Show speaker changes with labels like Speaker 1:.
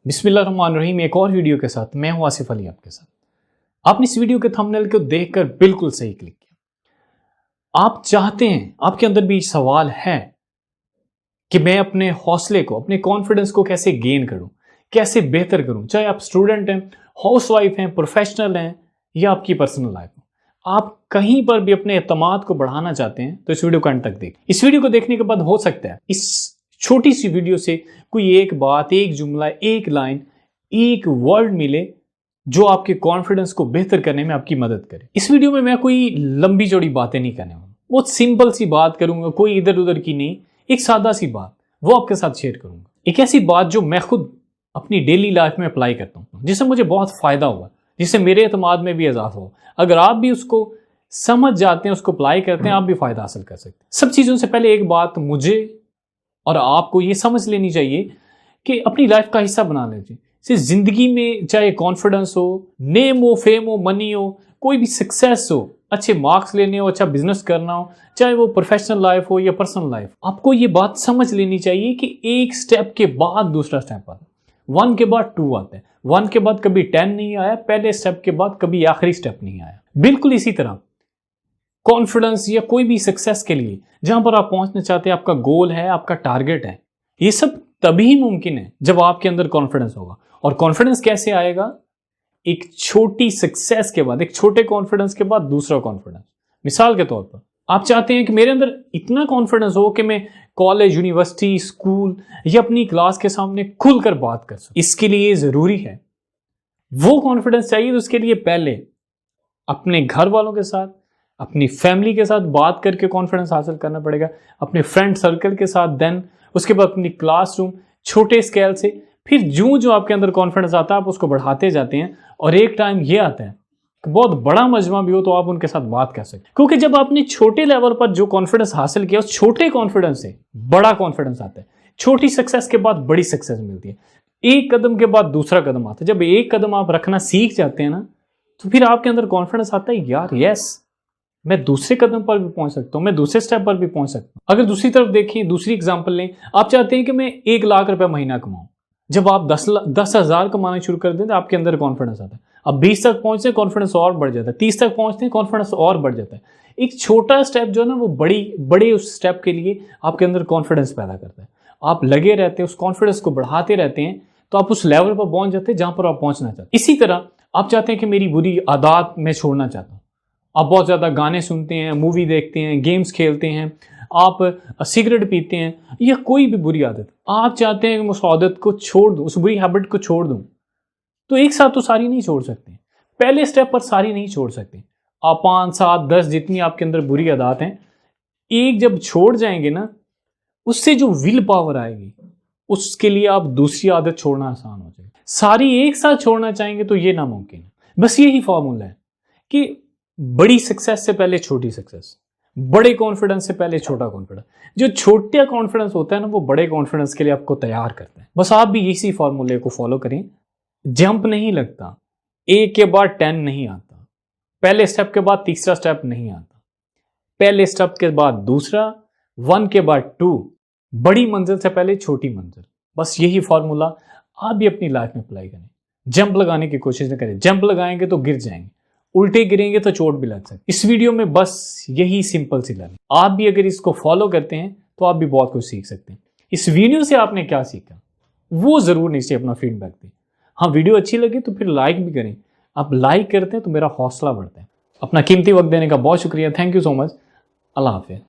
Speaker 1: बिस्मिल्लाहिर्रहमानिर्रहीम। एक और वीडियो के साथ मैं हूं आसिफ अली आपके साथ। आपने इस वीडियो के थंबनेल को देखकर बिल्कुल सही क्लिक किया। आप चाहते हैं, आपके अंदर भी सवाल है कि मैं अपने हौसले को, अपने कॉन्फिडेंस को कैसे गेन करूं, कैसे बेहतर करूं। चाहे आप स्टूडेंट हैं, हाउसवाइफ हैं, प्रोफेशनल हैं या आपकी पर्सनल लाइफ हो, आप कहीं पर भी अपने एतमाद को बढ़ाना चाहते हैं तो इस वीडियो को अंत तक देखें। इस वीडियो को देखने के बाद हो सकता है इस छोटी सी वीडियो से कोई एक बात, एक जुमला, एक लाइन, एक वर्ड मिले जो आपके कॉन्फिडेंस को बेहतर करने में आपकी मदद करे। इस वीडियो में मैं कोई लंबी चौड़ी बातें नहीं करने वाला, बहुत सिंपल सी बात करूंगा, कोई इधर उधर की नहीं, एक सादा सी बात वो आपके साथ शेयर करूंगा। एक ऐसी बात जो मैं खुद अपनी डेली लाइफ में अप्लाई करता हूं, जिससे मुझे बहुत फायदा हुआ, जिससे मेरे एतमाद में भी इजाफा हो। अगर आप भी उसको समझ जाते हैं, उसको अप्लाई करते हैं, आप भी फायदा हासिल कर सकते हैं। सब चीजों से पहले एक बात मुझे और आपको ये समझ लेनी चाहिए कि अपनी लाइफ का हिस्सा बना लीजिए। सिर्फ जिंदगी में चाहे कॉन्फिडेंस हो, नेम हो, फेम हो, मनी हो, कोई भी सक्सेस हो, अच्छे मार्क्स लेने हो, अच्छा बिजनेस करना हो, चाहे वो प्रोफेशनल लाइफ हो या पर्सनल लाइफ, आपको ये बात समझ लेनी चाहिए कि एक स्टेप के बाद दूसरा स्टेप आता है, 1 के बाद 2 आता है, 1 के बाद कभी 10 नहीं आया, पहले स्टेप के बाद कभी आखिरी स्टेप नहीं आया। बिल्कुल इसी तरह कॉन्फिडेंस या कोई भी सक्सेस के लिए जहां पर आप पहुंचना चाहते हैं, आपका गोल है, आपका टारगेट है, ये सब तभी मुमकिन है जब आपके अंदर कॉन्फिडेंस होगा। और कॉन्फिडेंस कैसे आएगा? एक छोटी सक्सेस के बाद, एक छोटे कॉन्फिडेंस के बाद दूसरा कॉन्फिडेंस। मिसाल के तौर पर आप चाहते हैं कि मेरे अंदर इतना कॉन्फिडेंस हो कि मैं कॉलेज, यूनिवर्सिटी, स्कूल या अपनी क्लास के सामने खुलकर बात कर सकूं। इसके लिए जरूरी है, वो कॉन्फिडेंस चाहिए तो उसके लिए पहले अपने घर वालों के साथ, अपनी फैमिली के साथ बात करके कॉन्फिडेंस हासिल करना पड़ेगा, अपने फ्रेंड सर्कल के साथ, देन उसके बाद अपनी क्लासरूम, छोटे स्केल से, फिर जो आपके अंदर कॉन्फिडेंस आता है आप उसको बढ़ाते जाते हैं। और एक टाइम ये आता है कि बहुत बड़ा मजमा भी हो तो आप उनके साथ बात कर सकते हैं, क्योंकि जब आपने छोटे लेवल पर जो कॉन्फिडेंस हासिल किया, उस छोटे कॉन्फिडेंस से बड़ा कॉन्फिडेंस आता है। छोटी सक्सेस के बाद बड़ी सक्सेस मिलती है, एक कदम के बाद दूसरा कदम आता है। जब एक कदम आप रखना सीख जाते हैं ना, तो फिर आपके अंदर कॉन्फिडेंस आता है, यार यस, मैं दूसरे कदम पर भी पहुंच सकता हूं, मैं दूसरे स्टेप पर भी पहुंच सकता हूं। अगर दूसरी तरफ देखें, दूसरी एग्जांपल लें, आप चाहते हैं कि मैं 1 लाख रुपए महीना कमाऊं। जब आप 10,000 कमाना शुरू कर दें तो आपके अंदर कॉन्फिडेंस आता है। अब 20 तक पहुंचते हैं, कॉन्फिडेंस और बढ़ जाता है, 30 तक पहुंचते हैं, कॉन्फिडेंस और बढ़ जाता है। एक छोटा स्टेप जो है ना, वो बड़े उस स्टेप के लिए आपके अंदर कॉन्फिडेंस पैदा करता है। आप लगे रहते हैं, उस कॉन्फिडेंस को बढ़ाते रहते हैं, तो आप उस लेवल पर पहुंच जाते हैं जहां पर आप पहुंचना चाहते हैं। इसी तरह आप चाहते हैं कि मेरी बुरी आदत मैं छोड़ना चाहता हूं। आप बहुत ज़्यादा गाने सुनते हैं, मूवी देखते हैं, गेम्स खेलते हैं, आप सिगरेट पीते हैं, या कोई भी बुरी आदत आप चाहते हैं कि मैं उस आदत को छोड़ दूं, उस बुरी हैबिट को छोड़ दूं, तो एक साथ तो सारी नहीं छोड़ सकते। पहले स्टेप पर सारी नहीं छोड़ सकते। आप 5, 7, 10 जितनी आपके अंदर बुरी आदत हैं, एक जब छोड़ जाएंगे ना, उससे जो विल पावर आएगी, उसके लिए आप दूसरी आदत छोड़ना आसान हो जाएगा। सारी एक साथ छोड़ना चाहेंगे तो ये नामुमकिन है। बस यही फॉर्मूला है कि बड़ी सक्सेस से पहले छोटी सक्सेस, बड़े कॉन्फिडेंस से पहले छोटा कॉन्फिडेंस। जो छोटा कॉन्फिडेंस होता है ना, वो बड़े कॉन्फिडेंस के लिए आपको तैयार करता है। बस आप भी इसी फॉर्मूले को फॉलो करें। जंप नहीं लगता, 1 के बाद 10 नहीं आता, पहले स्टेप के बाद तीसरा स्टेप नहीं आता, पहले स्टेप के बाद दूसरा, 1 के बाद 2, बड़ी मंजिल से पहले छोटी मंजिल। बस यही फॉर्मूला आप भी अपनी लाइफ में अप्लाई करें। जंप लगाने की कोशिश न करें, जंप लगाएंगे तो गिर जाएंगे, उल्टे गिरेंगे तो चोट भी लग सकती है। इस वीडियो में बस यही सिंपल सी लर्निंग, आप भी अगर इसको फॉलो करते हैं तो आप भी बहुत कुछ सीख सकते हैं। इस वीडियो से आपने क्या सीखा वो जरूर नीचे अपना फीडबैक दें। हाँ, वीडियो अच्छी लगी तो फिर लाइक भी करें। आप लाइक करते हैं तो मेरा हौसला बढ़ता है। अपना कीमती वक्त देने का बहुत शुक्रिया। Thank you so much. अल्लाह हाफिज़।